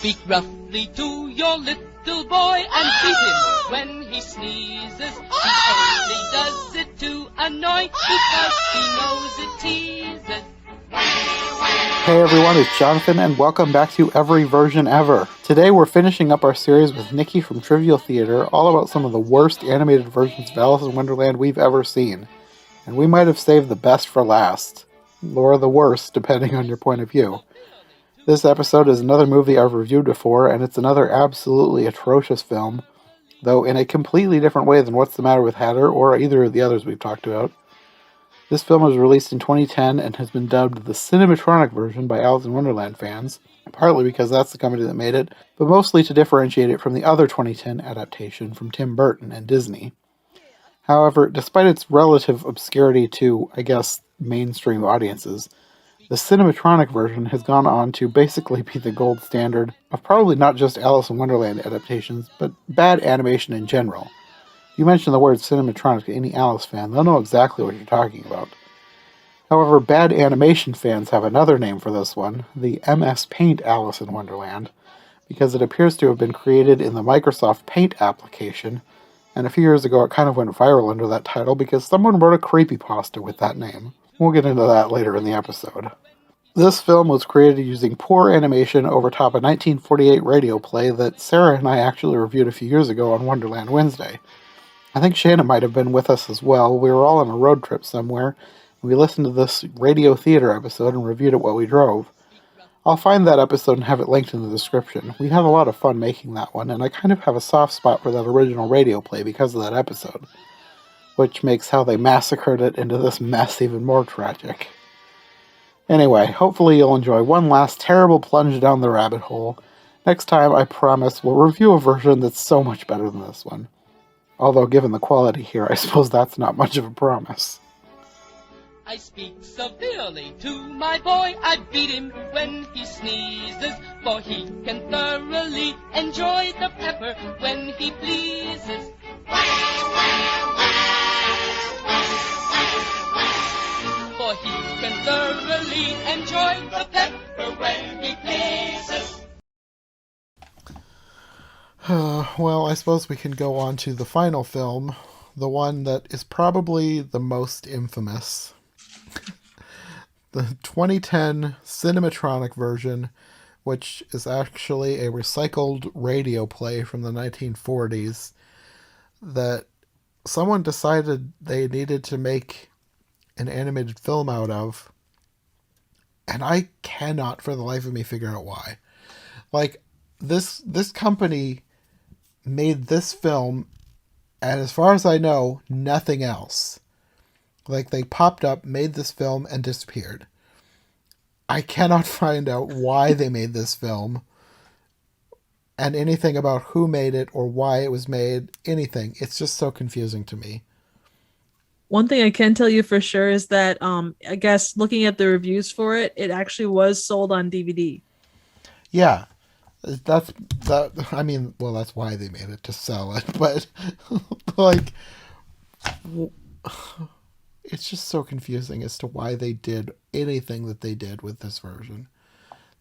Speak roughly to your little boy and beat him when he sneezes. He only does it to annoy because he knows it teases. Hey everyone, it's Jonathan and welcome back to Every Version Ever. Today we're finishing up our series with Nicki from Trivial Theater, all about some of the worst animated versions of Alice in Wonderland we've ever seen. And we might have saved the best for last, or the worst, depending on your point of view. This episode is another movie I've reviewed before, and it's another absolutely atrocious film, though in a completely different way than What's the Matter with Hatter or either of the others we've talked about. This film was released in 2010 and has been dubbed the Cinematronic version by Alice in Wonderland fans, partly because that's the company that made it, but mostly to differentiate it from the other 2010 adaptation from Tim Burton and Disney. However, despite its relative obscurity to, I guess, mainstream audiences, the Cinematronic version has gone on to basically be the gold standard of probably not just Alice in Wonderland adaptations, but bad animation in general. You mention the word Cinematronic to any Alice fan, they'll know exactly what you're talking about. However, bad animation fans have another name for this one, the MS Paint Alice in Wonderland, because it appears to have been created in the Microsoft Paint application, and a few years ago it kind of went viral under that title because someone wrote a creepypasta with that name. We'll get into that later in the episode. This film was created using poor animation over top a 1948 radio play that Sarah and I actually reviewed a few years ago on Wonderland Wednesday. I think Shaina might have been with us as well. We were all on a road trip somewhere. We listened to this radio theater episode and reviewed it while we drove. I'll find that episode and have it linked in the description. We had a lot of fun making that one, and I kind of have a soft spot for that original radio play because of that episode, which makes how they massacred it into this mess even more tragic. Anyway, hopefully you'll enjoy one last terrible plunge down the rabbit hole. Next time, I promise, we'll review a version that's so much better than this one. Although, given the quality here, I suppose that's not much of a promise. I speak severely to my boy, I beat him when he sneezes, for he can thoroughly enjoy the pepper when he pleases. For he can thoroughly enjoy the pepper when he pleases. Well, I suppose we can go on to the final film, the one that is probably the most infamous. The 2010 Cinematronic version, which is actually a recycled radio play from the 1940s that someone decided they needed to make an animated film out of, and I cannot for the life of me figure out why. Like, this company made this film, and as far as I know, nothing else. Like, they popped up, made this film, and disappeared. I cannot find out why they made this film, and anything about who made it, or why it was made, anything. It's just so confusing to me. One thing I can tell you for sure is that, I guess, looking at the reviews for it, it actually was sold on DVD. Yeah. That's why they made it, to sell it, but like, it's just so confusing as to why they did anything that they did with this version.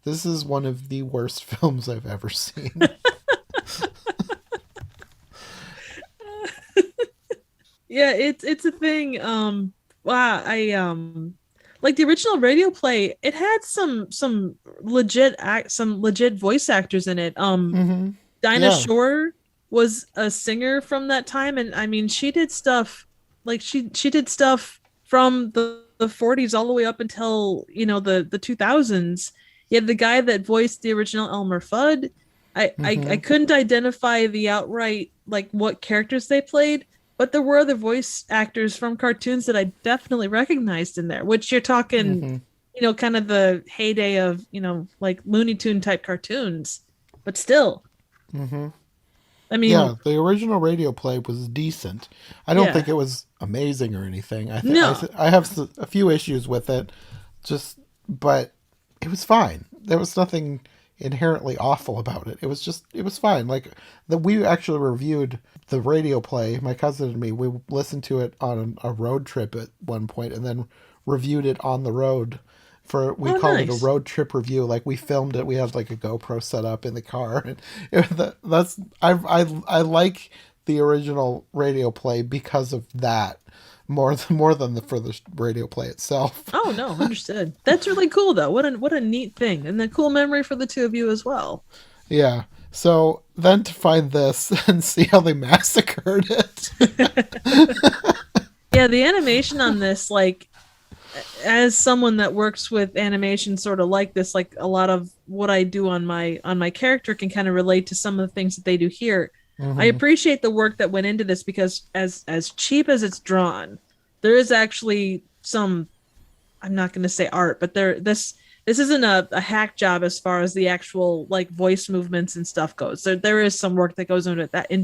This is one of the worst films I've ever seen. Yeah, it's a thing. Like the original radio play, it had some legit voice actors in it. Dinah Shore was a singer from that time, and I mean she did stuff like she did stuff from the 40s all the way up until the 2000s. You had the guy that voiced the original Elmer Fudd. I couldn't identify the outright like what characters they played, but there were other voice actors from cartoons that I definitely recognized in there, which you're talking, kind of the heyday of, like Looney Tune type cartoons, but still. Mm-hmm. I mean, yeah, the original radio play was decent. I don't think it was amazing or anything. I have a few issues with it, but it was fine. There was nothing inherently awful about it. It was fine. Like we actually reviewed the radio play, my cousin and me. We listened to it on a road trip at one point and then reviewed it on the road we Oh, called it a nice. road trip review. Like we filmed it. We had like a GoPro set up in the car, and that's I like the original radio play because of that more than the for the radio play itself. Oh no, understood. That's really cool though. What a neat thing, and a cool memory for the two of you as well. Yeah. So then to find this and see how they massacred it. Yeah, the animation on this, like, as someone that works with animation sort of like this, like a lot of what I do on my character can kind of relate to some of the things that they do here. I Mm-hmm. appreciate the work that went into this because as cheap as it's drawn, there is actually some, I'm not going to say art, but this isn't a hack job as far as the actual like voice movements and stuff goes. There is some work that goes into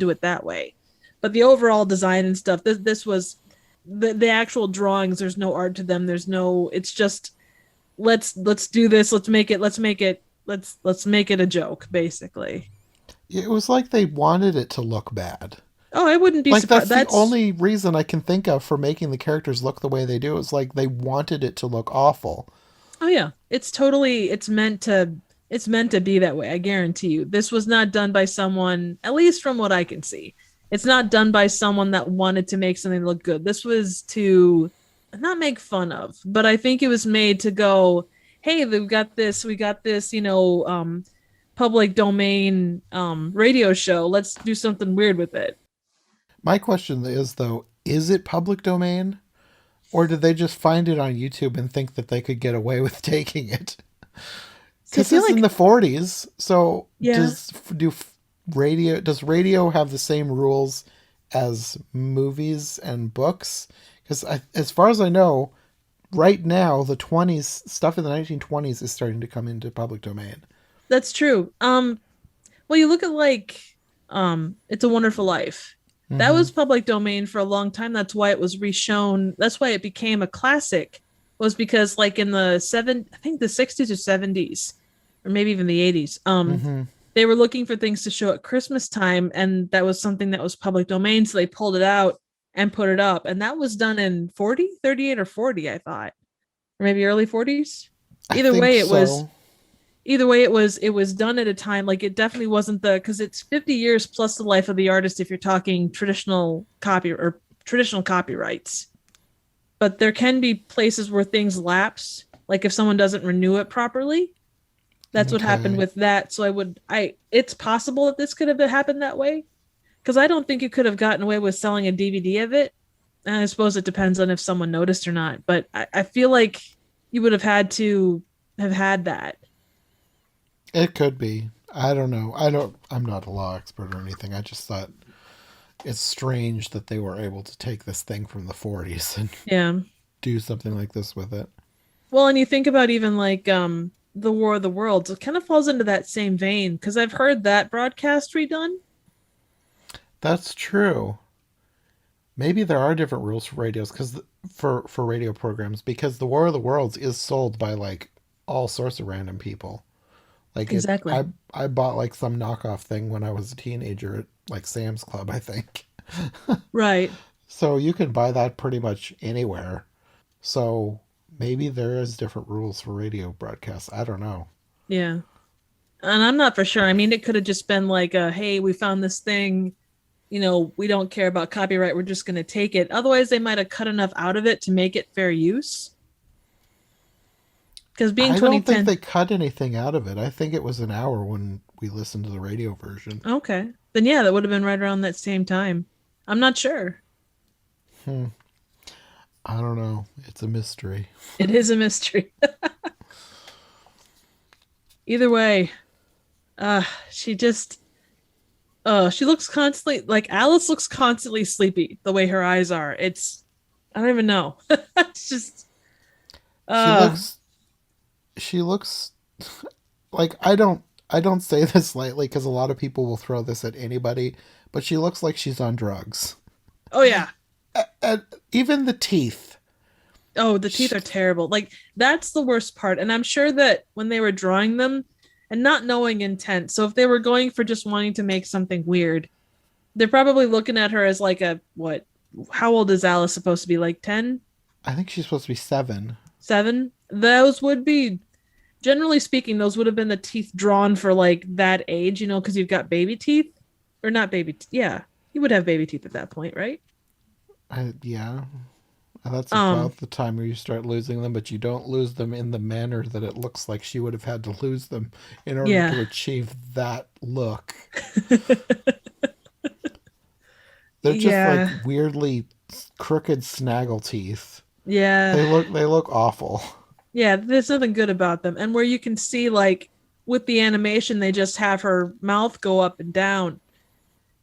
it that way. But the overall design and stuff, this was the actual drawings. There's no art to them. There's no. It's just let's do this. Let's make it a joke, basically. It was like they wanted it to look bad. Oh, I wouldn't be Like surprised. that's the That's only reason I can think of for making the characters look the way they do. It's like they wanted it to look awful. Oh yeah, it's meant to be that way. I guarantee you. This was not done by someone, at least from what I can see. It's not done by someone that wanted to make something look good. This was to not make fun of, but I think it was made to go, "Hey, we got this, public domain radio show. Let's do something weird with it." My question is though, is it public domain? Or did they just find it on YouTube and think that they could get away with taking it? See, I Because feel it's in like the 40s. So yeah, does radio have the same rules as movies and books? Because as far as I know, right now the 20s stuff in the 1920s is starting to come into public domain. that's true. Well, you look at like It's a Wonderful Life. That Mm-hmm. was public domain for a long time. That's why it was reshown. That's why it became a classic. Was because like in I think the 60s or 70s, or maybe even the 80s, Mm-hmm. they were looking for things to show at Christmas time, and that was something that was public domain, so they pulled it out and put it up. And that was done in 38 or 40, I thought. Or maybe early 40s. I Either think way, it was so. it was done at a time like it definitely wasn't the because it's 50 years plus the life of the artist if you're talking traditional copyrights, but there can be places where things lapse, like if someone doesn't renew it properly. That's what happened Okay. with that. So I it's possible that this could have happened that way, because I don't think you could have gotten away with selling a DVD of it. And I suppose it depends on if someone noticed or not, but I feel like you would have had to have had that. It could be. I don't know. I'm not a law expert or anything. I just thought it's strange that they were able to take this thing from the 40s and Yeah. do something like this with it. Well, and you think about even like the War of the Worlds, it kind of falls into that same vein because I've heard that broadcast redone. That's true. Maybe there are different rules for radios because for radio programs because the War of the Worlds is sold by like all sorts of random people. Like it, Exactly. I bought like some knockoff thing when I was a teenager at like Sam's Club, I think. Right. So you can buy that pretty much anywhere. So maybe there is different rules for radio broadcasts. I don't know. Yeah. And I'm not for sure. I mean, it could have just been like a, hey, we found this thing, we don't care about copyright. We're just going to take it. Otherwise, they might have cut enough out of it to make it fair use. Because being I don't think 2010, they cut anything out of it. I think it was an hour when we listened to the radio version. okay. Then yeah, that would have been right around that same time. I'm not sure. Hmm. I don't know. It's a mystery. It is a mystery. Either way, she just she looks constantly like Alice looks constantly sleepy the way her eyes are. I don't even know. It's just She uh looks she looks like I don't say this lightly because a lot of people will throw this at anybody, but she looks like she's on drugs. oh yeah. And even the teeth. Oh, the teeth are terrible. Like that's the worst part. And I'm sure that when they were drawing them and not knowing intent, so if they were going for just wanting to make something weird, they're probably looking at her as like a what? How old is Alice supposed to be? Like 10? I think she's supposed to be 7. 7. Those would be, generally speaking, those would have been the teeth drawn for like that age, because you've got baby teeth. Or not yeah, you would have baby teeth at that point, right? Yeah. That's about the time where you start losing them, but you don't lose them in the manner that it looks like she would have had to lose them in order to achieve that look. They're just like weirdly crooked snaggle teeth. Yeah. They look awful. Yeah, there's nothing good about them. And where you can see, like, with the animation, they just have her mouth go up and down.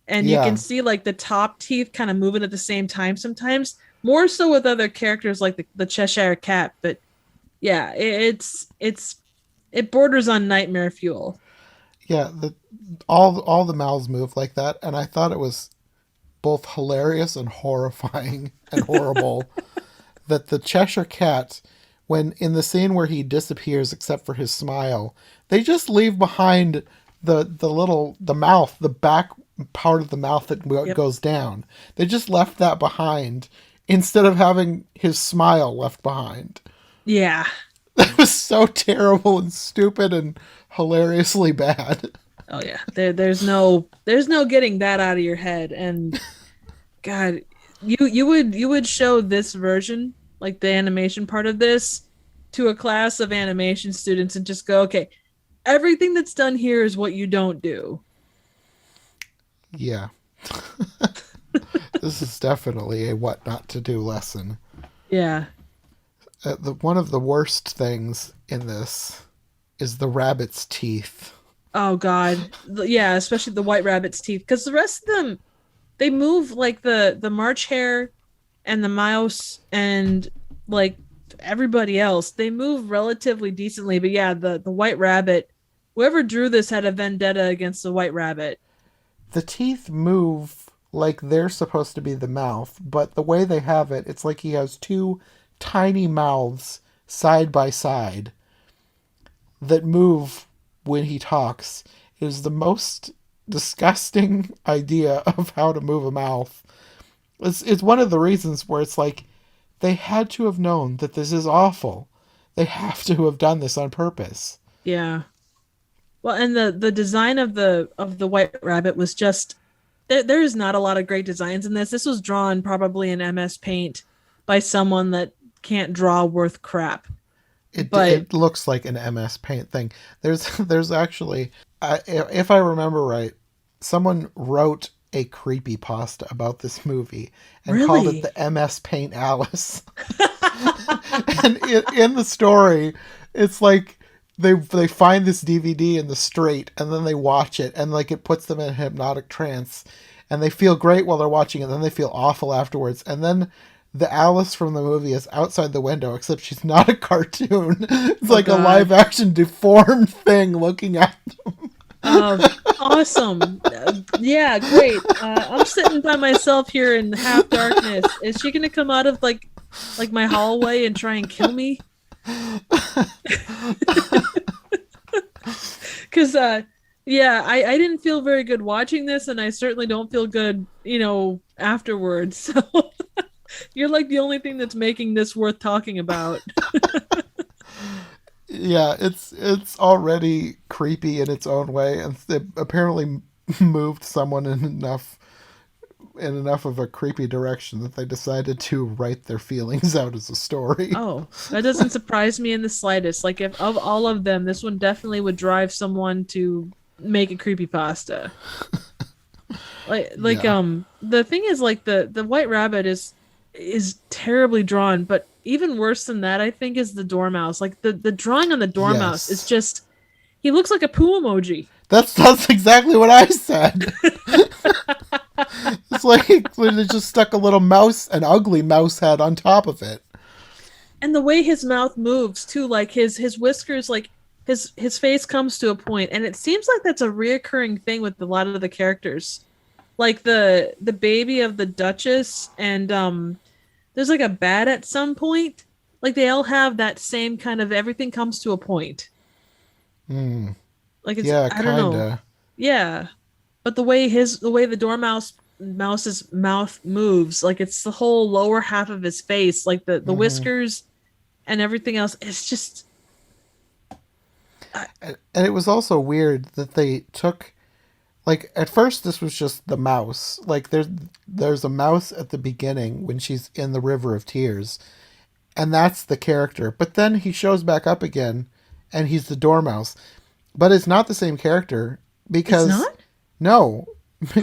And you can see, like, the top teeth kind of moving at the same time sometimes. More so with other characters like the Cheshire Cat. But, yeah, it borders on nightmare fuel. Yeah, all the mouths move like that. And I thought it was both hilarious and horrifying and horrible that the Cheshire Cat, when in the scene where he disappears except for his smile, they just leave behind the mouth, the back part of the mouth that goes down. They just left that behind instead of having his smile left behind. Yeah. That was so terrible and stupid and hilariously bad. Oh yeah. There's no getting that out of your head. And God, you would show this version, like the animation part of this, to a class of animation students and just go, okay, everything that's done here is what you don't do. Yeah. This is definitely a what not to do lesson. Yeah. One of the worst things in this is the rabbit's teeth. Oh God. Yeah, especially the white rabbit's teeth, because the rest of them, they move like the March Hare and the mouse and like everybody else. They move relatively decently, but yeah, the white rabbit, whoever drew this had a vendetta against the white rabbit. The teeth move like they're supposed to be the mouth, but the way they have it, it's like he has two tiny mouths side by side that move when he talks. It is the most disgusting idea of how to move a mouth. It's one of the reasons where it's like they had to have known that this is awful. They have to have done this on purpose. Yeah. Well, and the design of the white rabbit was just there's not a lot of great designs in this. This was drawn probably in MS Paint by someone that can't draw worth crap. It looks like an MS Paint thing. There's actually, if I remember right, someone wrote a creepypasta about this movie and called it the MS Paint Alice. And in the story, it's like they find this DVD in the street and then they watch it and like it puts them in a hypnotic trance and they feel great while they're watching it and then they feel awful afterwards, and then the Alice from the movie is outside the window, except she's not a cartoon. It's like a live action deformed thing looking at them. Awesome. Yeah, great. I'm sitting by myself here in half darkness. Is she gonna come out of like my hallway and try and kill me? Because yeah, I didn't feel very good watching this, and I certainly don't feel good, afterwards. So you're like the only thing that's making this worth talking about. Yeah, it's already creepy in its own way, and it apparently moved someone in enough of a creepy direction that they decided to write their feelings out as a story. Oh, that doesn't surprise me in the slightest. Like, if of all of them, this one definitely would drive someone to make a creepypasta. The thing is, like, the white rabbit is terribly drawn, but even worse than that, I think, is the dormouse. Like, the drawing on the dormouse is just, he looks like a poo emoji. That's exactly what I said. It's like they just stuck a little mouse, an ugly mouse head on top of it. And the way his mouth moves too, like his whiskers, like his face comes to a point, and it seems like that's a reoccurring thing with a lot of the characters. Like the baby of the Duchess, and there's like a bat at some point. Like they all have that same kind of everything comes to a point. Like it's, I don't know. Yeah. But the way the mouse's mouth moves, like it's the whole lower half of his face, like the whiskers and everything else. It's just And it was also weird that they took, like, at first this was just the mouse. Like there's a mouse at the beginning when she's in the River of Tears, and that's the character. But then he shows back up again, and he's the Dormouse. But it's not the same character it's because not. no,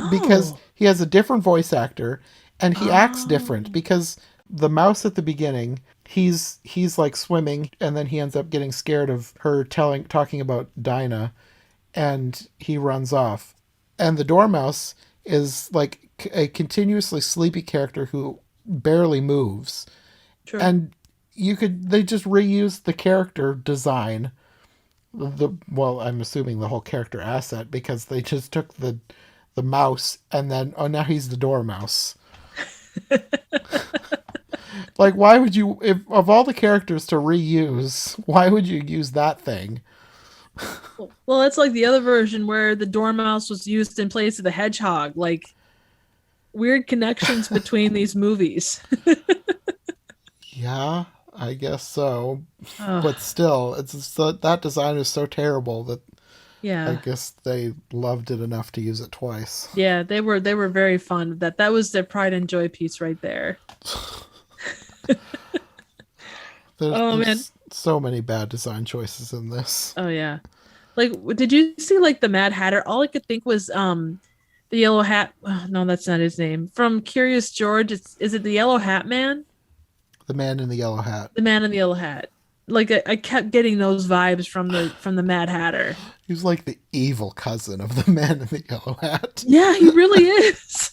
because Oh, he has a different voice actor, and he acts different oh, because the mouse at the beginning, he's like swimming, and then he ends up getting scared of her talking about Dinah, and he runs off. And the Dormouse is like a continuously sleepy character who barely moves. true. And they just reused the character design, I'm assuming the whole character asset, because they just took the mouse and then, oh, now he's the Dormouse. Like, why would you, if of all the characters to reuse, why would you use that thing? Well, it's like the other version where the Dormouse was used in place of the hedgehog. Like weird connections between these movies. Yeah, I guess so. Oh, But still, that design is so terrible that I yeah. guess they loved it enough to use it twice. Yeah, they were very fond of that. That was their pride and joy piece right there. Oh man. There's so many bad design choices in this. Oh yeah. Like did you see like the Mad Hatter? All I could think was the yellow hat. Oh, no, that's not his name. From Curious George, is it the Yellow Hat Man? The man in the yellow hat. The man in the yellow hat. Like I kept getting those vibes from the Mad Hatter. He's like the evil cousin of the man in the yellow hat. Yeah, he really is.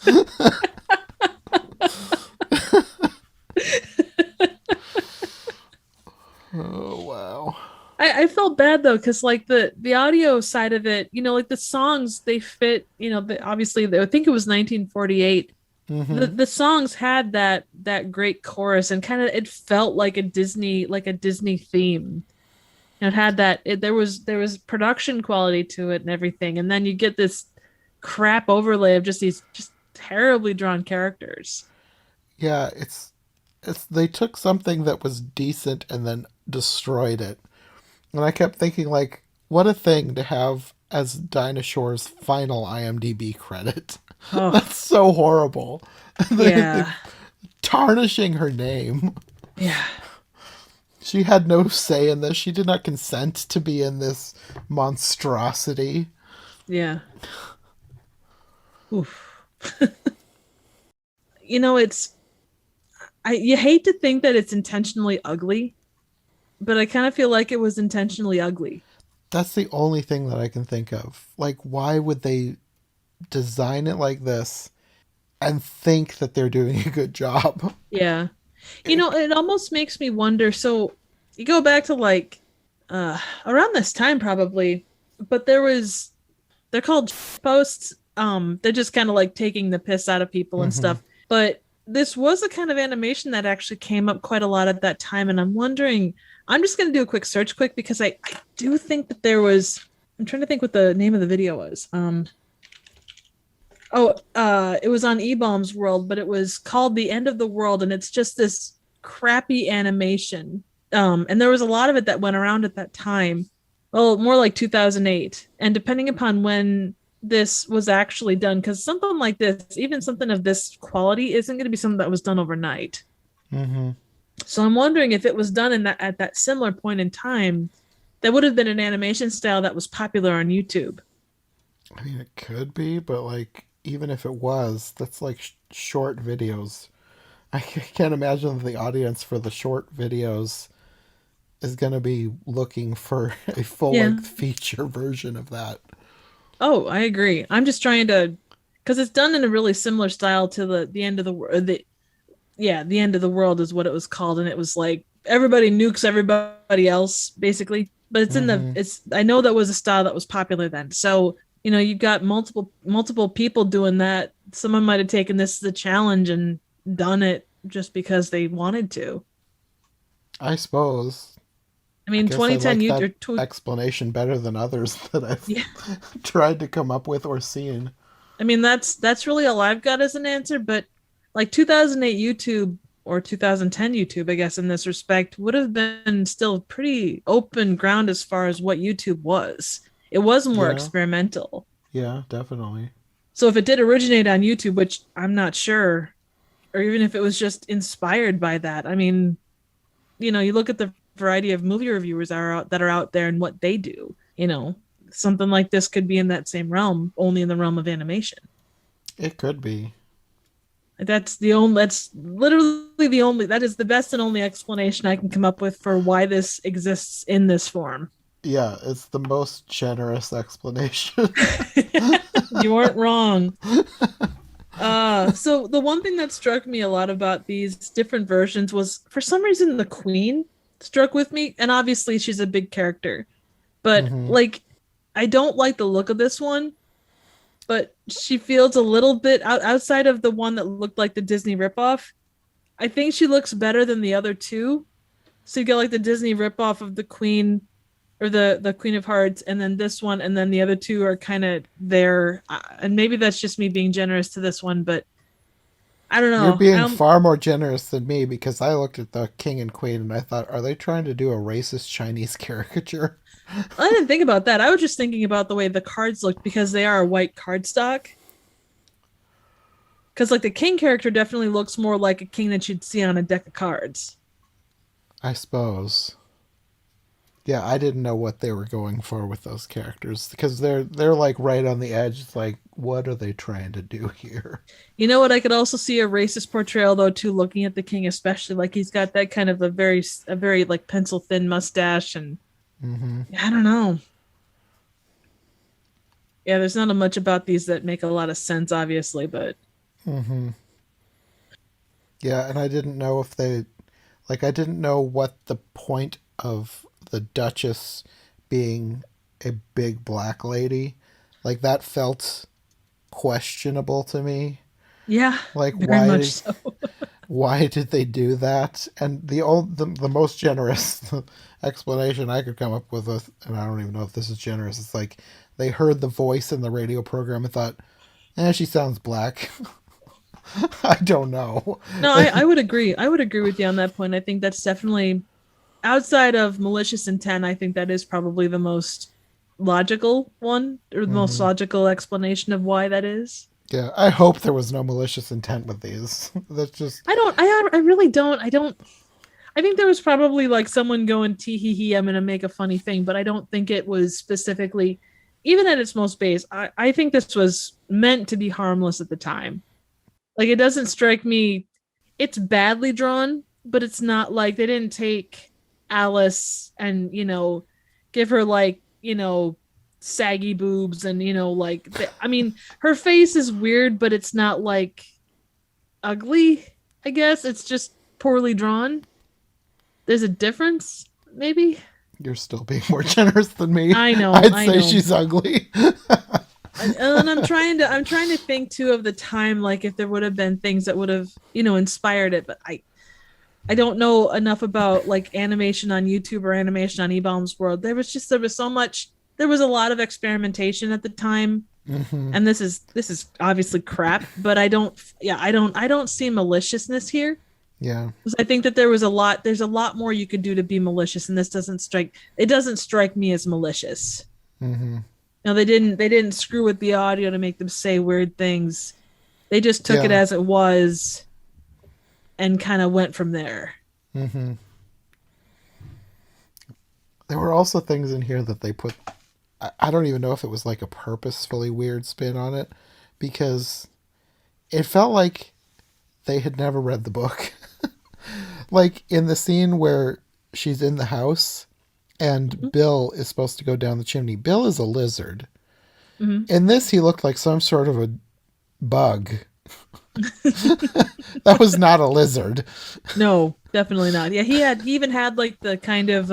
Oh, wow. I felt bad though, because like the audio side of it, like the songs they fit, obviously I think it was 1948. The Mm-hmm. the songs had that great chorus and kind of it felt like a Disney theme. It had there was production quality to it and everything, and then you get this crap overlay of just these just terribly drawn characters. Yeah, it's they took something that was decent and then destroyed it. And I kept thinking, like, what a thing to have as Dinah Shore's final IMDb credit. Oh That's so horrible. They yeah, tarnishing her name. yeah, She had no say in this. She did not consent to be in this monstrosity. yeah. Oof. It's you hate to think that it's intentionally ugly, but I kind of feel like it was intentionally ugly. That's the only thing that I can think of. Like, why would they design it like this and think that they're doing a good job? Yeah. It almost makes me wonder. So you go back to like around this time probably, but they're called posts. They're just kind of like taking the piss out of people and Hmm. stuff. But this was a kind of animation that actually came up quite a lot at that time. And I'm wondering, I'm just gonna do a quick search quick because I do think that there was I'm trying to think what the name of the video was. It was on E-Bombs World, but it was called The End of the World, and it's just this crappy animation. And there was a lot of it that went around at that time. Well, more like 2008. And depending upon when this was actually done, because something like this, even something of this quality, isn't going to be something that was done overnight. Hmm. So I'm wondering if it was done at that similar point in time, that would have been an animation style that was popular on YouTube. I mean, it could be, but like, even if it was, that's like short videos. I can't imagine the audience for the short videos is going to be looking for a full Yeah. length feature version of that. Oh, I agree. I'm just trying to, because it's done in a really similar style to the end of the world. The end of the world is what it was called, and it was like everybody nukes everybody else basically. But Hmm. I know that was a style that was popular then. So you've got multiple people doing that. Someone might have taken this as a challenge and done it just because they wanted to. I suppose. I I mean, guess I 2010 like you that or tw- explanation better than others that I've yeah. tried to come up with or seen. I mean, that's really all I've got as an answer. But like 2008 YouTube or 2010 YouTube, I guess, in this respect, would have been still pretty open ground as far as what YouTube was. It was more Yeah. experimental. Yeah, definitely. So if it did originate on YouTube, which I'm not sure, or even if it was just inspired by that, I mean, you look at the variety of movie reviewers that are out there and what they do, something like this could be in that same realm, only in the realm of animation. It could be. That's literally that is the best and only explanation I can come up with for why this exists in this form. Yeah, it's the most generous explanation. You weren't wrong. So the one thing that struck me a lot about these different versions was, for some reason, the Queen struck with me, and obviously she's a big character, but like, I don't like the look of this one, but she feels a little bit outside of the one that looked like the Disney ripoff. I think she looks better than the other two. So you get like the Disney ripoff of the Queen, or the Queen of Hearts, and then this one, and then the other two are kind of there. And maybe that's just me being generous to this one, but I don't know. You're being far more generous than me, because I looked at the King and Queen and I thought, are they trying to do a racist Chinese caricature? I didn't think about that. I was just thinking about the way the cards looked, because they are a white cardstock. Because like the king character definitely looks more like a king that you'd see on a deck of cards. I suppose. Yeah, I didn't know what they were going for with those characters, because they're like right on the edge. It's like, what are they trying to do here? You know what? I could also see a racist portrayal though too, looking at the king, especially like he's got that kind of a very like pencil thin mustache, and I don't know. Yeah, there's not much about these that make a lot of sense, obviously, but yeah, and I didn't know if they, like, I didn't know what the point of the Duchess being a big black lady, like, that felt questionable to me. Yeah, like very much so. Why did they do that? And the most generous explanation I could come up with, and I don't even know if this is generous, it's like they heard the voice in the radio program and thought, she sounds black. I don't know. No, I would agree. I would agree with you on that point. I think that's definitely, outside of malicious intent, I think that is probably the most logical one, or the most logical explanation of why that is. Yeah, I hope there was no malicious intent with these. That's just... I really don't. I think there was probably like someone going, tee hee hee, I'm going to make a funny thing, but I don't think it was specifically, even at its most base, I think this was meant to be harmless at the time. Like, it doesn't strike me, it's badly drawn, but it's not like they didn't take Alice and, give her like, saggy boobs and, I mean, her face is weird, but it's not like ugly, I guess. It's just poorly drawn. There's a difference, maybe. You're still being more generous than me. I know. I'd say she's ugly. And I'm trying to think too of the time, like if there would have been things that would have, inspired it, but I don't know enough about like animation on YouTube or animation on eBaum's World. There was a lot of experimentation at the time. And this is obviously crap, but I don't see maliciousness here. Yeah. Because I think that there's a lot more you could do to be malicious, and this doesn't strike me as malicious. They didn't screw with the audio to make them say weird things. They just took it as it was and kind of went from there. There were also things in here that they put, I don't even know if it was like a purposefully weird spin on it, because it felt like they had never read the book. Like in the scene where she's in the house and Bill is supposed to go down the chimney. Bill is a lizard. In this, he looked like some sort of a bug. That was not a lizard. No, definitely not. Yeah, he even had like the kind of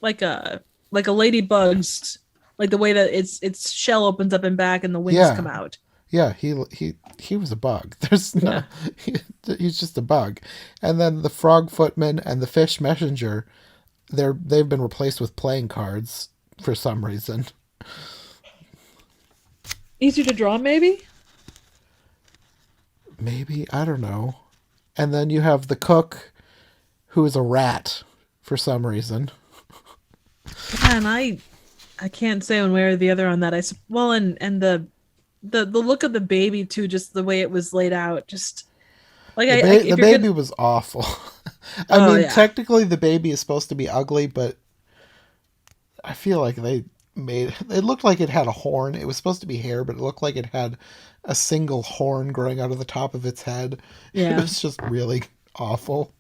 like a ladybug's, like the way that its shell opens up and back and the wings come out. Yeah, he was a bug. He's just a bug. And then the frog footman and the fish messenger, they've been replaced with playing cards for some reason. Easier to draw, maybe? Maybe, I don't know. And then you have the cook, who is a rat for some reason. Yeah, and I can't say one way or the other on that. Well, and the look of the baby too, just the way it was laid out, just like The if you're baby gonna, was awful. I oh mean, yeah, technically the baby is supposed to be ugly, but I feel like it looked like it had a horn. It was supposed to be hair, but it looked like it had a single horn growing out of the top of its head. It yeah. was just really awful.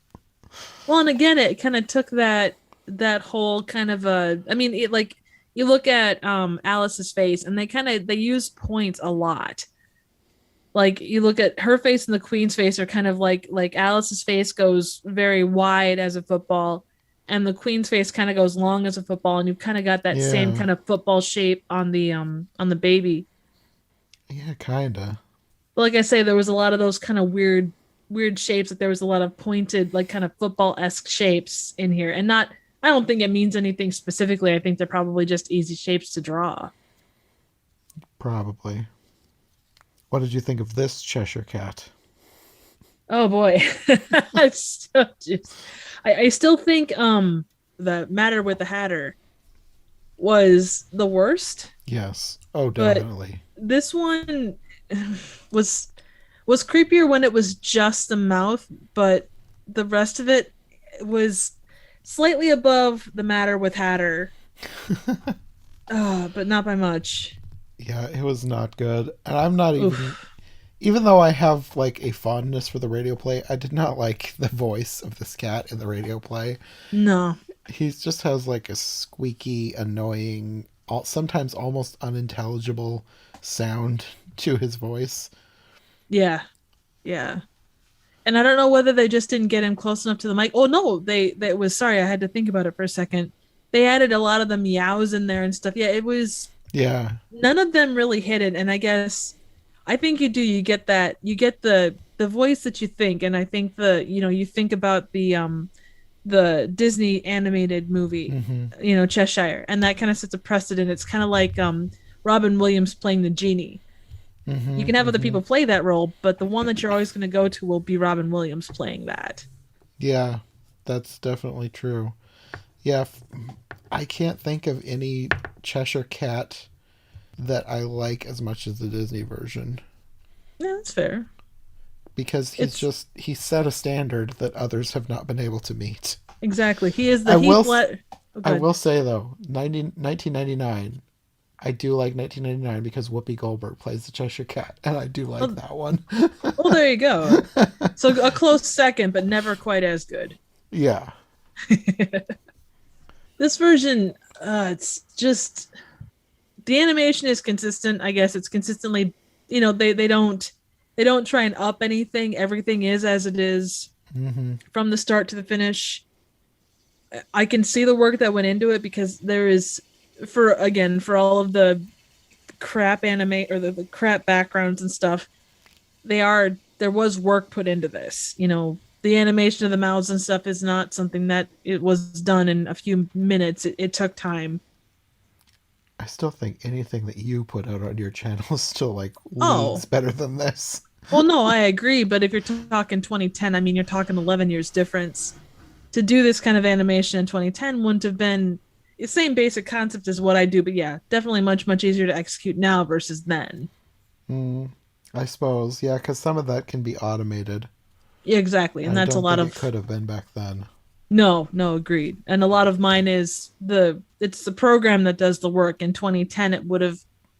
Well, and again, it kind of took that whole kind of I mean, it like you look at Alice's face, and they use points a lot. Like you look at her face and the Queen's face are kind of like Alice's face goes very wide as a football, and the Queen's face kind of goes long as a football, and you've kind of got that same Yeah. kind of football shape on the baby. Yeah, kinda. But like I say, there was a lot of those kind of weird shapes. Like there was a lot of pointed, like kind of football-esque shapes in here. And not I don't think it means anything specifically. I think they're probably just easy shapes to draw. Probably. What did you think of this Cheshire Cat? Oh boy. I still think the Matter with the Hatter was the worst, Yes. Oh, but definitely. this one was was creepier when it was just the mouth, but the rest of it was slightly above the Matter with Hatter, but not by much. Yeah, it was not good. And I'm not Oof. even though I have like a fondness for the radio play, I did not like the voice of this cat in the radio play. No. He just has like a squeaky, annoying, sometimes almost unintelligible sound to his voice. Yeah. Yeah. And I don't know whether they just didn't get him close enough to the mic. Oh no, they was sorry, I had to think about it for a second. They added a lot of the meows in there and stuff. Yeah, it was Yeah. none of them really hit it. And I guess I think you do. You get that. You get the voice that you think, and I think you think about the Disney animated movie, Hmm. Cheshire, and that kind of sets a precedent. It's kind of like Robin Williams playing the genie. You Hmm. can have other Hmm. people play that role, but the one that you're always going to go to will be Robin Williams playing that. Yeah, that's definitely true. Yeah, I can't think of any Cheshire Cat that I like as much as the Disney version Yeah, that's fair. because It's he set a standard that others have not been able to meet. exactly he is the I Heath will Led. Oh, I good. will say though, 1999, I do like 1999 because Whoopi Goldberg plays the Cheshire Cat, and I do like Oh, that one. oh, there you go. So a close second, but never quite as good. Yeah. This version, it's just the animation is consistent. I guess it's consistently, they don't try and up anything. Everything is as it is Hmm. from the start to the finish. I can see the work that went into it because there is, for all of the crap anime or the crap backgrounds and stuff, there was work put into this. The animation of the mouths and stuff is not something that it was done in a few minutes. It took time. I still think anything that you put out on your channel still like Oh, leagues better than this. well, no, I agree. But if you're talking 2010, I mean, you're talking 11 years difference. To do this kind of animation in 2010 wouldn't have been the same basic concept as what I do. But yeah, definitely much, much easier to execute now versus then. Mm, I suppose, yeah, because some of that can be automated. Yeah, exactly. And I that's a don't lot think it of could have been back then. no, no, agreed. And a lot of mine is it's the program that does the work. In 2010, it would have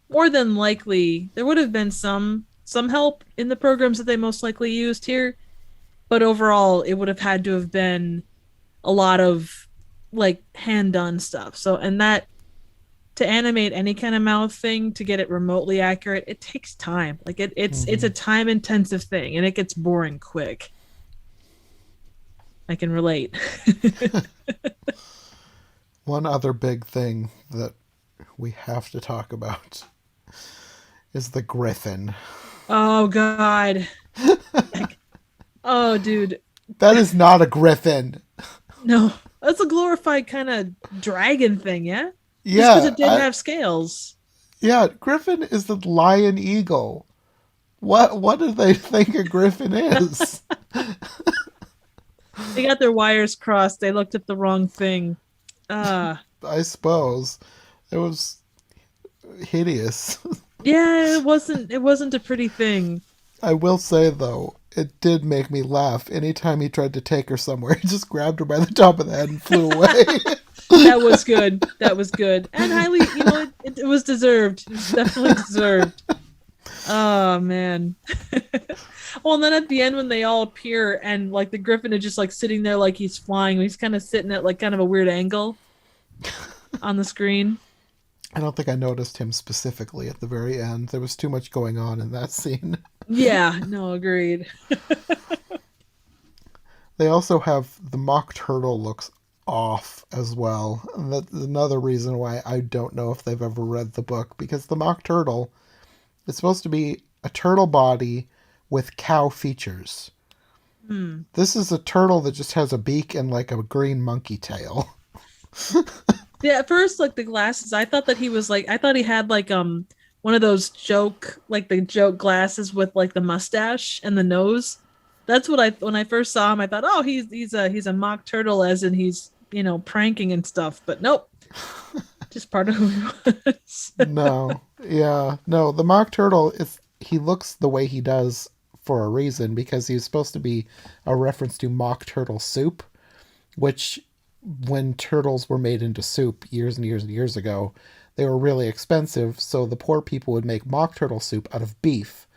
more than likely there would have been some help in the programs that they most likely used here, but overall, it would have had to have been a lot of like hand done stuff. So, and that to animate any kind of mouth thing to get it remotely accurate, it takes time. Like it's Hmm. a time intensive thing, and it gets boring quick. I can relate. One other big thing that we have to talk about is the Griffin. Oh God. Oh dude. That is not a griffin. No. That's a glorified kind of dragon thing, yeah? Just because Yeah, it didn't have scales. yeah, Griffin is the lion eagle. What do they think a griffin is? They got their wires crossed. They looked at the wrong thing. Ah. I suppose. It was hideous. Yeah, it wasn't a pretty thing. I will say, though, it did make me laugh. Anytime he tried to take her somewhere, he just grabbed her by the top of the head and flew away. That was good. That was good. And highly, it was deserved. It was definitely deserved. Oh, man. Well, and then at the end when they all appear and like the griffin is just like sitting there like he's flying. He's kind of sitting at like kind of a weird angle on the screen. I don't think I noticed him specifically at the very end. There was too much going on in that scene. Yeah, no, agreed. They also have the mock turtle looks off as well. And that's another reason why I don't know if they've ever read the book, because the mock turtle is supposed to be a turtle body with cow features. This is a turtle that just has a beak and like a green monkey tail. Yeah, at first, like the glasses, I thought he had like one of those joke glasses with like the mustache and the nose. That's what when I first saw him, I thought, oh, he's a mock turtle, as in he's pranking and stuff. But nope, just part of who he was. No, yeah, no. The mock turtle he looks the way he does for a reason, because he's supposed to be a reference to mock turtle soup, which when turtles were made into soup years and years and years ago, they were really expensive, so the poor people would make mock turtle soup out of beef,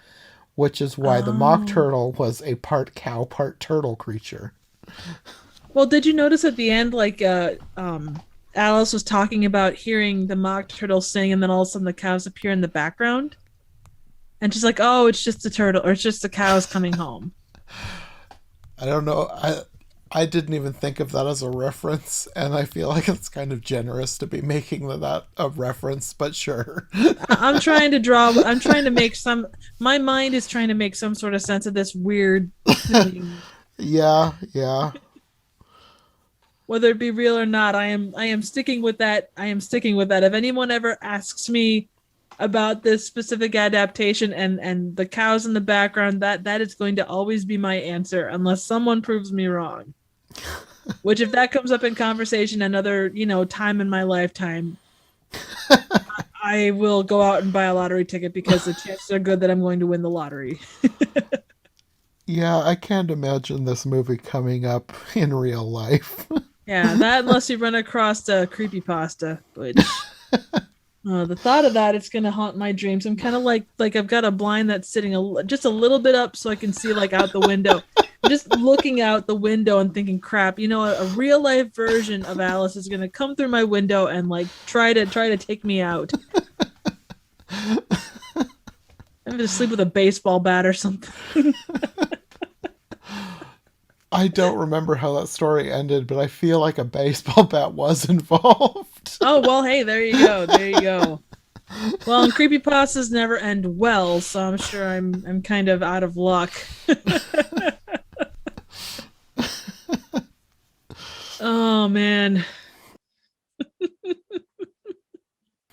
which is why the mock turtle was a part cow, part turtle creature. Well, did you notice at the end, like Alice was talking about hearing the mock turtle sing, and then all of a sudden the cows appear in the background? And she's like, oh, it's just the turtle, or it's just the cows coming home. I don't know. I didn't even think of that as a reference, and I feel like it's kind of generous to be making that a reference, but sure. I'm trying to make my mind is trying to make some sort of sense of this weird thing. Yeah. Whether it be real or not, I am sticking with that. I am sticking with that. If anyone ever asks me about this specific adaptation and the cows in the background, that is going to always be my answer, unless someone proves me wrong. Which, if that comes up in conversation another time in my lifetime, I will go out and buy a lottery ticket, because the chances are good that I'm going to win the lottery. Yeah, I can't imagine this movie coming up in real life. Yeah, that unless you run across a creepypasta, which the thought of that, it's gonna haunt my dreams. I'm kind of like I've got a blind that's sitting just a little bit up so I can see like out the window. Just looking out the window and thinking, crap, a real life version of Alice is gonna come through my window and like try to take me out. I'm gonna sleep with a baseball bat or something. I don't remember how that story ended, but I feel like a baseball bat was involved. Oh, well, hey, there you go. There you go. Well, and creepypastas never end well, so I'm sure I'm kind of out of luck. Oh, man.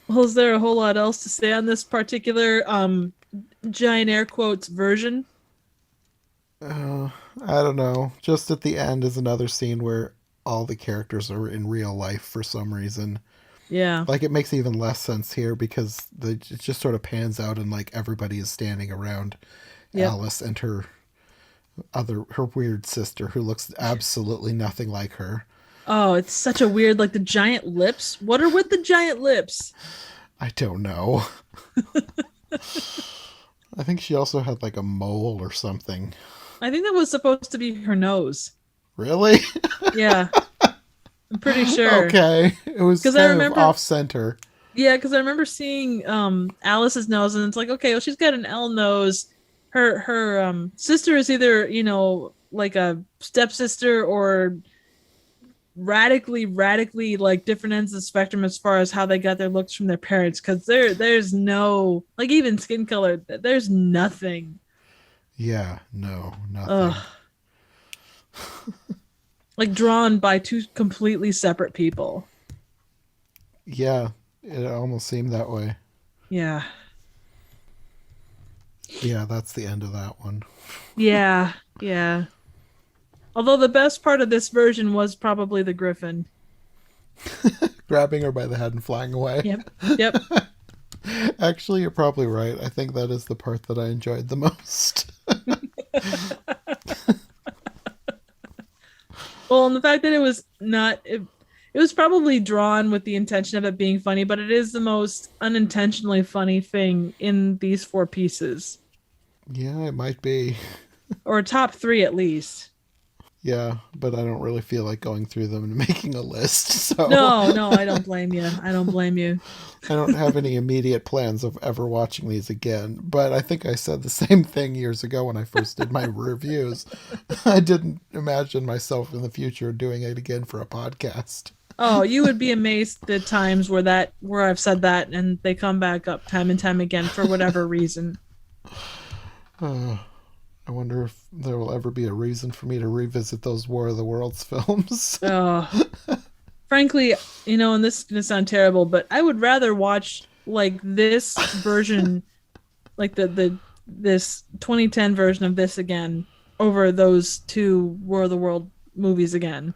Well, is there a whole lot else to say on this particular giant air quotes version? I don't know. Just at the end is another scene where all the characters are in real life for some reason. Yeah. Like, it makes even less sense here because it just sort of pans out and like everybody is standing around Alice and her weird sister, who looks absolutely nothing like her. Oh, it's such a weird, like the giant lips. What are with the giant lips? I don't know. I think she also had like a mole or something. I think that was supposed to be her nose. Really? Yeah. I'm pretty sure. Okay. It was kind of off-center. Yeah, because I remember seeing Alice's nose, and it's like, okay, well, she's got an L nose. Her sister is either, like a stepsister or radically like different ends of the spectrum as far as how they got their looks from their parents, because there's no, like, even skin color, there's nothing. Yeah, no, nothing. Like drawn by two completely separate people. Yeah, it almost seemed that way. Yeah. Yeah, that's the end of that one. Yeah, yeah. Although the best part of this version was probably the Griffin. Grabbing her by the head and flying away. Yep. Yep. Actually, you're probably right. I think that is the part that I enjoyed the most. Well, and the fact that it was not it was probably drawn with the intention of it being funny, but it is the most unintentionally funny thing in these four pieces. Yeah, it might be. Or top three at least. Yeah, but I don't really feel like going through them and making a list, so No, no, I don't blame you. I don't blame you. I don't have any immediate plans of ever watching these again. But I think I said the same thing years ago when I first did my reviews. I didn't imagine myself in the future doing it again for a podcast. Oh, you would be amazed the times where I've said that and they come back up time and time again for whatever reason. Uh, I wonder if there will ever be a reason for me to revisit those War of the Worlds films. Oh, frankly, and this is gonna sound terrible, but I would rather watch like this version, like the this 2010 version of this again over those two War of the World movies again.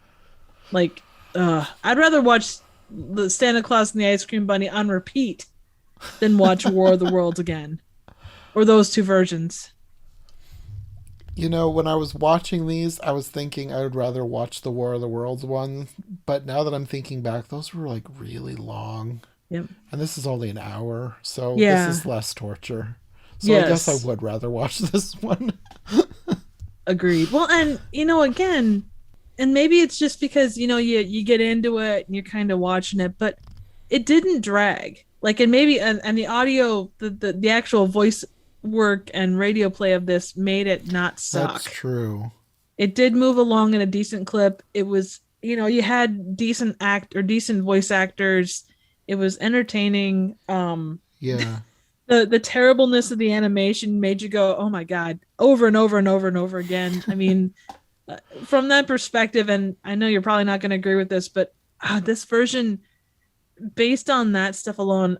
Like, I'd rather watch the Santa Claus and the Ice Cream Bunny on repeat than watch War of the Worlds again, or those two versions. When I was watching these, I was thinking I would rather watch the War of the Worlds one. But now that I'm thinking back, those were like really long. Yep. And this is only an hour, so Yeah. this is less torture. So I guess Yes. I would rather watch this one. Agreed. Well, and again, and maybe it's just because you get into it and you're kind of watching it, but it didn't drag. Like, and maybe and the audio, the actual voice work and radio play of this made it not suck. That's true. It did move along in a decent clip. It was, you had decent voice actors. It was entertaining. Yeah. The terribleness of the animation made you go, "Oh my god," over and over and over and over again. I mean, from that perspective, and I know you're probably not going to agree with this, but this version, based on that stuff alone,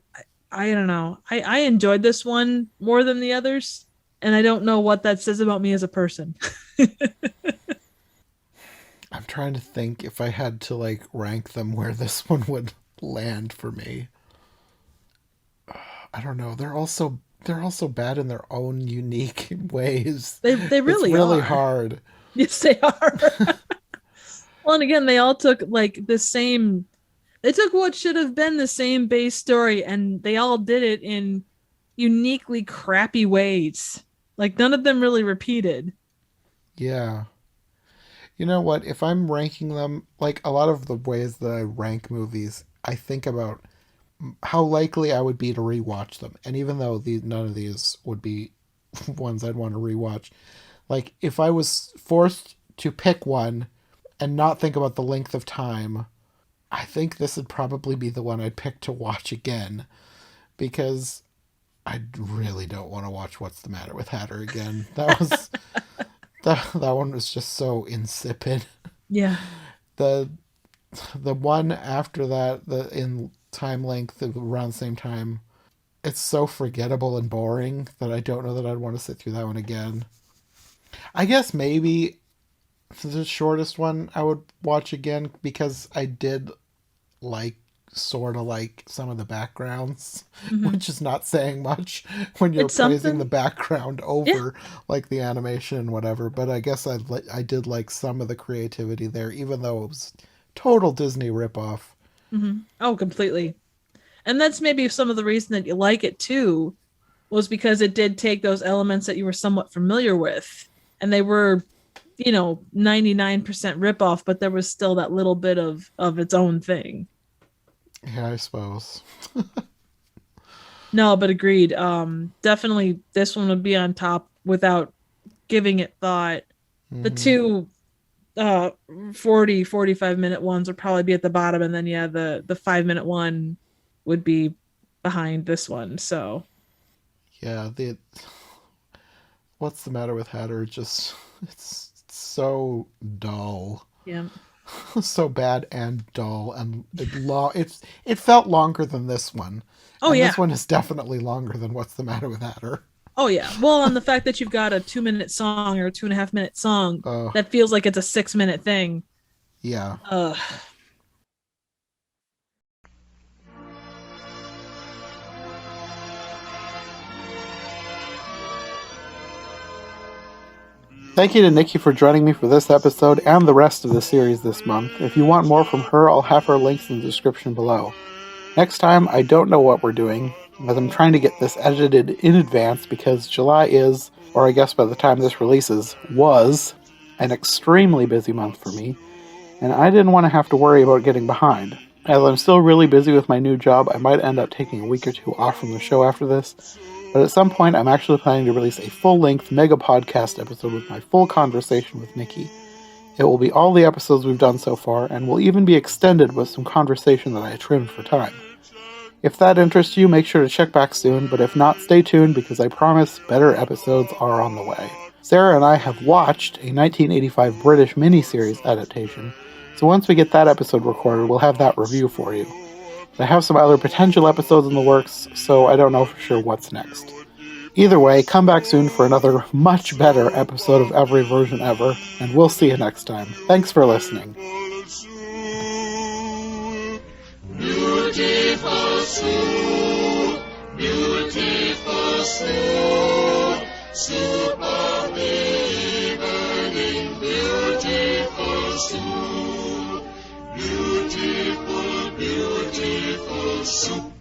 I don't know. I enjoyed this one more than the others, and I don't know what that says about me as a person. I'm trying to think if I had to like rank them where this one would land for me. I don't know. They're also bad in their own unique ways. They really it's really are. hard. Yes, they are. Well, and again, they all took like the same. They took what should have been the same base story, and they all did it in uniquely crappy ways. Like none of them really repeated. Yeah. You know what? If I'm ranking them, like a lot of the ways that I rank movies, I think about how likely I would be to rewatch them. And even though none of these would be ones I'd want to rewatch, like if I was forced to pick one and not think about the length of time, I think this would probably be the one I'd pick to watch again because I really don't want to watch What's the Matter with Hatter again. That one was just so insipid. Yeah. The the one after that, the in time length around the same time, it's so forgettable and boring that I don't know that I'd want to sit through that one again. I guess maybe the shortest one I would watch again because I did like sort of like some of the backgrounds, Mhm. which is not saying much when you're It's praising something. the background over like the animation and whatever. But I guess I did like some of the creativity there, even though it was total Disney ripoff. Oh, completely. And that's maybe some of the reason that you like it too, was because it did take those elements that you were somewhat familiar with, and they were, 99% ripoff, but there was still that little bit of its own thing. Yeah, I suppose. No, but agreed. Definitely this one would be on top without giving it thought. The two 45 minute ones would probably be at the bottom, and then yeah, the 5 minute one would be behind this one. So Yeah, the What's the Matter with Hatter? Just it's so dull. yeah. So bad and dull and it felt longer than this one. Oh And yeah. this one is definitely longer than What's the Matter with Hatter. Oh yeah. Well, and the fact that you've got a 2-minute song or a 2.5-minute song that feels like it's a 6-minute thing. Yeah. Thank you to Nicki for joining me for this episode and the rest of the series this month. If you want more from her, I'll have her links in the description below. Next time, I don't know what we're doing, as I'm trying to get this edited in advance because July is, or I guess by the time this releases, was an extremely busy month for me, and I didn't want to have to worry about getting behind. As I'm still really busy with my new job, I might end up taking a week or two off from the show after this, but at some point I'm actually planning to release a full-length mega podcast episode with my full conversation with Nicki. It will be all the episodes we've done so far, and will even be extended with some conversation that I trimmed for time. If that interests you, make sure to check back soon, but if not, stay tuned because I promise better episodes are on the way. Sarah and I have watched a 1985 British miniseries adaptation, so once we get that episode recorded, we'll have that review for you. I have some other potential episodes in the works, so I don't know for sure what's next. Either way, come back soon for another much better episode of Every Version Ever, and we'll see you next time. Thanks for listening. Beautiful Sue, beautiful Sue, super evening, beautiful Sue, beautiful, beautiful Sue.